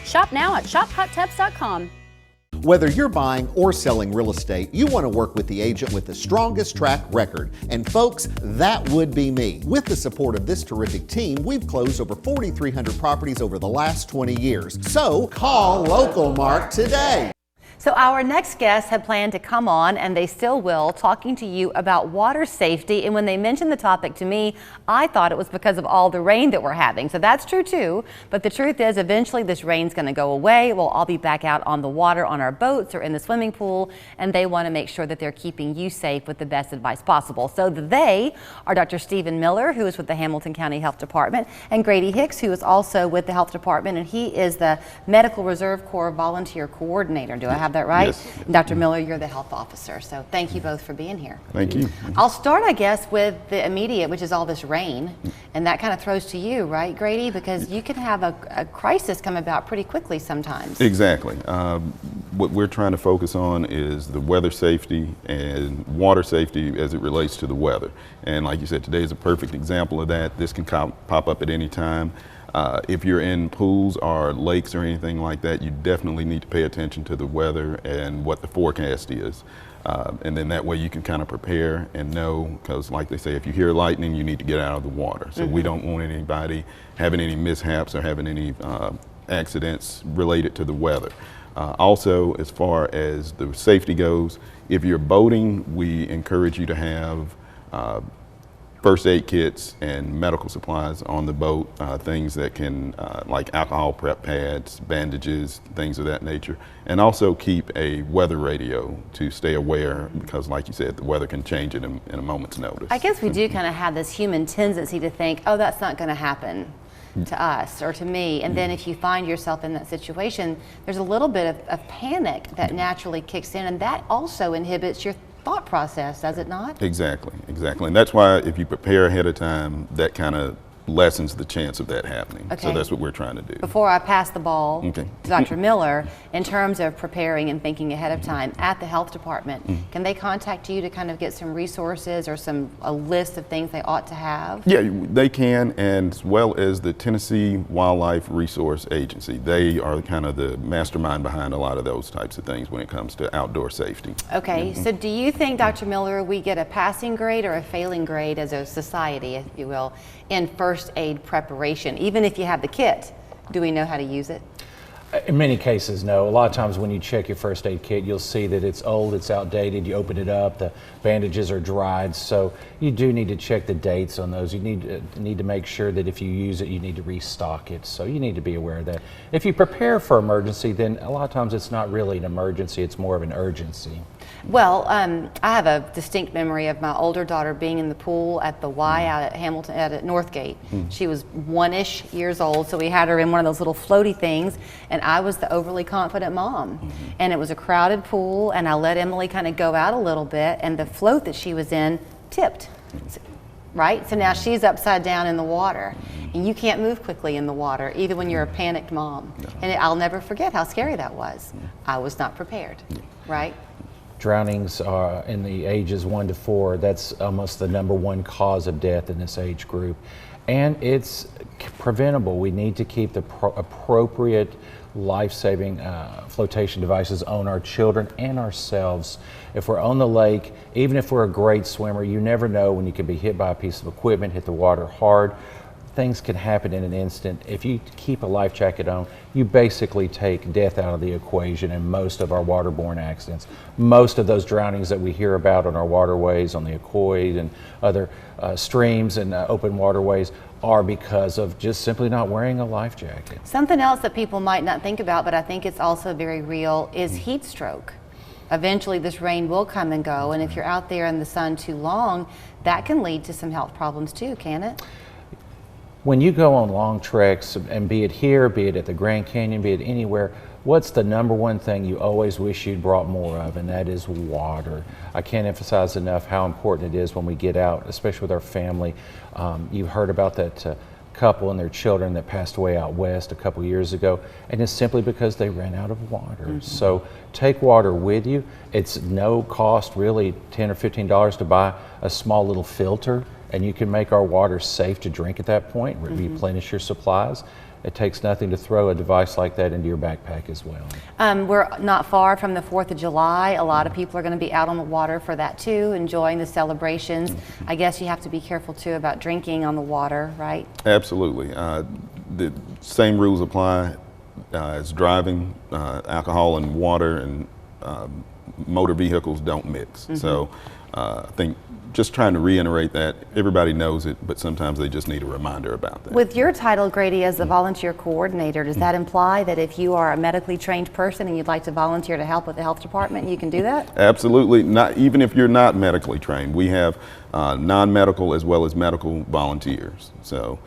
Shop now at shophottubs.com. Whether you're buying or selling real estate, you want to work with the agent with the strongest track record. And folks, that would be me. With the support of this terrific team, we've closed over 4,300 properties over the last 20 years. So call Local Mark today. So our next guests had planned to come on, and they still will, talking to you about water safety. And when they mentioned the topic to me, I thought it was because of all the rain that we're having. So that's true too. But the truth is, eventually this rain's going to go away. We'll all be back out on the water on our boats or in the swimming pool, and they want to make sure that they're keeping you safe with the best advice possible. So they are Dr. Stephen Miller, who is with the Hamilton County Health Department, and Grady Hicks, who is also with the Health Department, and he is the Medical Reserve Corps Volunteer Coordinator. Do I have that right? Yes. Dr. Miller, you're the health officer, so thank you both for being here. Thank you. I'll start, I guess, with the immediate, which is all this rain, and that kind of throws to you, right, Grady? Because you can have a crisis come about pretty quickly sometimes. Exactly. What we're trying to focus on is the weather safety and water safety as it relates to the weather. And like you said, today is a perfect example of that. This can pop up at any time. If you're in pools or lakes or anything like that, you definitely need to pay attention to the weather and what the forecast is. And then that way you can kind of prepare and know, because like they say, if you hear lightning, you need to get out of the water. So we don't want anybody having any mishaps or having any accidents related to the weather. Also, as far as the safety goes, if you're boating, we encourage you to have first aid kits and medical supplies on the boat, things that can, like alcohol prep pads, bandages, things of that nature. And also keep a weather radio to stay aware, because like you said, the weather can change in a moment's notice. I guess we do kind of have this human tendency to think, oh, that's not going to happen to us or to me. And then if you find yourself in that situation, there's a little bit of panic that naturally kicks in, and that also inhibits your thought process, does it not? Exactly, exactly. And that's why if you prepare ahead of time, that kind of lessens the chance of that happening. Okay. So that's what we're trying to do. Before I pass the ball Okay. to Dr. Miller, in terms of preparing and thinking ahead of time at the health department, can they contact you to kind of get some resources or a list of things they ought to have? Yeah, they can, and as well as the Tennessee Wildlife Resource Agency. They are kind of the mastermind behind a lot of those types of things when it comes to outdoor safety. Okay, so do you think, Dr. Miller, we get a passing grade or a failing grade as a society, if you will, in first aid preparation? Even if you have the kit, do we know how to use it? In many cases, no. A lot of times when you check your first aid kit, you'll see that it's old, it's outdated. You open it up, the bandages are dried. So you do need to check the dates on those. You need to make sure that if you use it, you need to restock it. So you need to be aware of that. If you prepare for emergency, then a lot of times it's not really an emergency, it's more of an urgency. Well, I have a distinct memory of my older daughter being in the pool at the Y out at Hamilton, at Northgate. She was 1-ish years old, so we had her in one of those little floaty things, and I was the overly confident mom. And it was a crowded pool, and I let Emily kind of go out a little bit, and the float that she was in tipped. Right? So now she's upside down in the water, and you can't move quickly in the water, even when you're a panicked mom. And I'll never forget how scary that was. I was not prepared, right? Drownings are in the ages 1 to 4. That's almost the #1 cause of death in this age group. And it's preventable. We need to keep the appropriate life-saving flotation devices on our children and ourselves. If we're on the lake, even if we're a great swimmer, you never know when you can be hit by a piece of equipment, hit the water hard. Things can happen in an instant. If you keep a life jacket on, you basically take death out of the equation in most of our waterborne accidents. Most of those drownings that we hear about on our waterways, on the Ocoee and other streams and open waterways are because of just simply not wearing a life jacket. Something else that people might not think about, but I think it's also very real, is heat stroke. Eventually this rain will come and go, and if you're out there in the sun too long, that can lead to some health problems too, can it? When you go on long treks, and be it here, be it at the Grand Canyon, be it anywhere, what's the #1 thing you always wish you'd brought more of? And that is water. I can't emphasize enough how important it is when we get out, especially with our family. You've heard about that couple and their children that passed away out west a couple years ago, and it's simply because they ran out of water. So take water with you. It's no cost, really, $10 or $15 to buy a small little filter, and you can make our water safe to drink at that point, replenish your supplies. It takes nothing to throw a device like that into your backpack as well. We're not far from the 4th of July. A lot of people are going to be out on the water for that too, enjoying the celebrations. I guess you have to be careful too about drinking on the water, right? Absolutely. The same rules apply as driving. Alcohol and water and motor vehicles don't mix. So I think just trying to reiterate that. Everybody knows it, but sometimes they just need a reminder about that. With your title, Grady, as the volunteer coordinator, does that imply that if you are a medically trained person and you'd like to volunteer to help with the health department, you can do that? Absolutely. Not even if you're not medically trained. We have non-medical as well as medical volunteers. So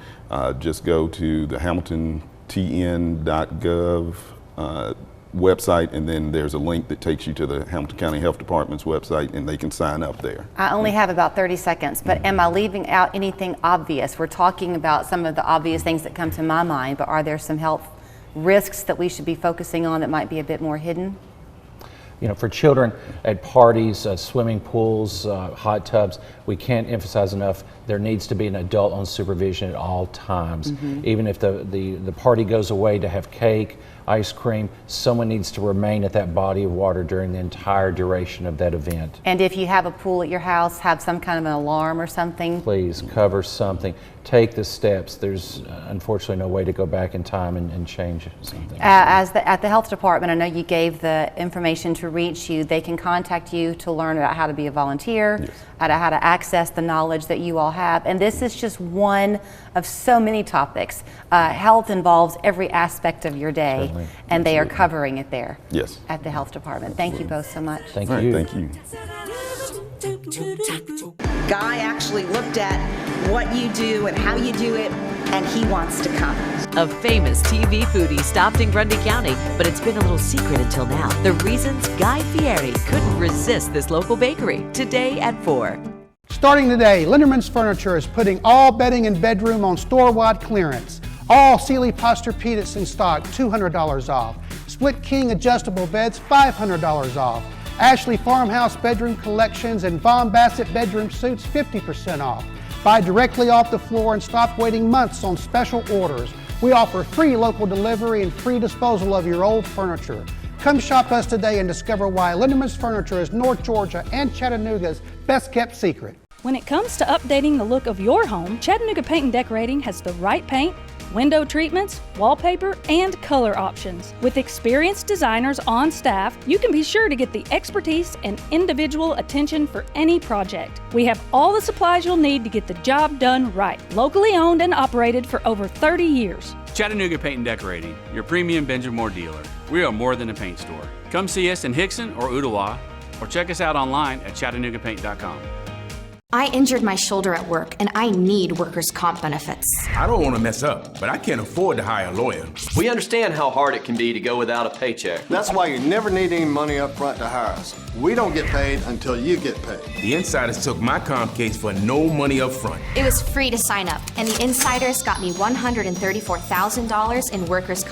just go to the hamiltontn.gov website, and then there's a link that takes you to the Hamilton County Health Department's website, and they can sign up there. I only have about 30 seconds, but am I leaving out anything obvious? We're talking about some of the obvious things that come to my mind, but are there some health risks that we should be focusing on that might be a bit more hidden? You know, for children at parties, swimming pools, hot tubs, we can't emphasize enough, there needs to be an adult on supervision at all times. Even if the party goes away to have cake, ice cream, someone needs to remain at that body of water during the entire duration of that event. And if you have a pool at your house, have some kind of an alarm or something? Please cover something. Take the steps. There's unfortunately no way to go back in time and change something. At the health department, I know you gave the information to reach you. They can contact you to learn about how to be a volunteer, how to access the knowledge that you all have. And this is just one of so many topics. Health involves every aspect of your day, Certainly. and they are covering it there at the health department. Thank you both so much. Thank All right, you. thank you. Guy actually looked at what you do and how you do it, and he wants to come. A famous TV foodie stopped in Grundy County, but it's been a little secret until now. The reasons Guy Fieri couldn't resist this local bakery. Today at 4. Starting today, Linderman's Furniture is putting all bedding and bedroom on store-wide clearance. All Sealy Posturepedics in stock, $200 off. Split King adjustable beds, $500 off. Ashley Farmhouse bedroom collections and Von Bassett bedroom suits, 50% off. Buy directly off the floor and stop waiting months on special orders. We offer free local delivery and free disposal of your old furniture. Come shop us today and discover why Linderman's Furniture is North Georgia and Chattanooga's best kept secret. When it comes to updating the look of your home, Chattanooga Paint and Decorating has the right paint, window treatments, wallpaper, and color options. With experienced designers on staff, you can be sure to get the expertise and individual attention for any project. We have all the supplies you'll need to get the job done right. Locally owned and operated for over 30 years. Chattanooga Paint and Decorating, your premium Benjamin Moore dealer. We are more than a paint store. Come see us in Hickson or Ooltewah, or check us out online at ChattanoogaPaint.com. I injured my shoulder at work and I need workers' comp benefits. I don't want to mess up, but I can't afford to hire a lawyer. We understand how hard it can be to go without a paycheck. That's why you never need any money up front to hire us. We don't get paid until you get paid. The insiders took my comp case for no money up front. It was free to sign up, and the insiders got me $134,000 in workers' comp